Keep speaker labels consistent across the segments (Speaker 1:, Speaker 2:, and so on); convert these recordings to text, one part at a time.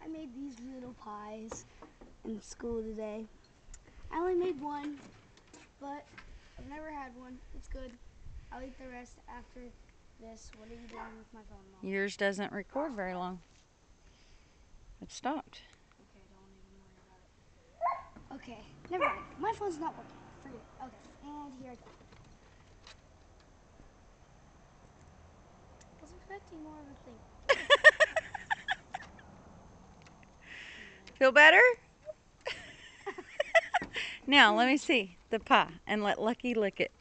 Speaker 1: I made these little pies in school today. I only made one, but I've never had one. It's good. I'll eat the rest after this. What are you doing with my phone, Mom?
Speaker 2: Yours doesn't record very long. It stopped.
Speaker 1: Okay, don't even worry about it. Okay, never mind. My phone's not working. Forget it. Okay, and here I go. I was expecting more of a thing.
Speaker 2: Feel better? Now, let me see the pie and let Lucky lick it.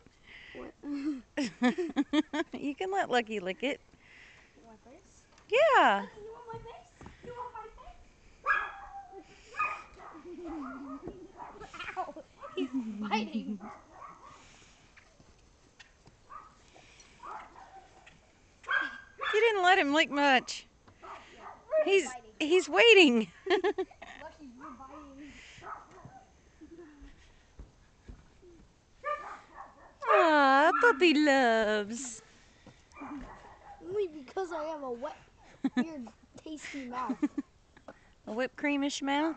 Speaker 1: What?
Speaker 2: You can let Lucky lick it.
Speaker 1: You want my face?
Speaker 2: Yeah.
Speaker 1: Lucky, you want my face? You want my face? Ow! He's biting.
Speaker 2: You didn't let him lick much.
Speaker 1: He's
Speaker 2: He's waiting.
Speaker 1: Lucky, you're biting.
Speaker 2: Aw, puppy loves.
Speaker 1: Only because I have a wet, weird, tasty mouth.
Speaker 2: A whipped creamish mouth.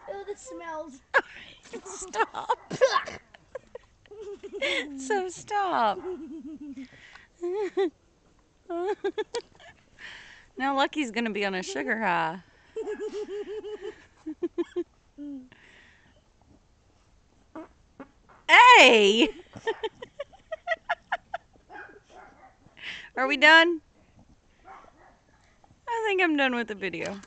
Speaker 1: Oh, this smells.
Speaker 2: Stop. So stop. Now Lucky's gonna be on a sugar high. Hey! Are we done? I think I'm done with the video.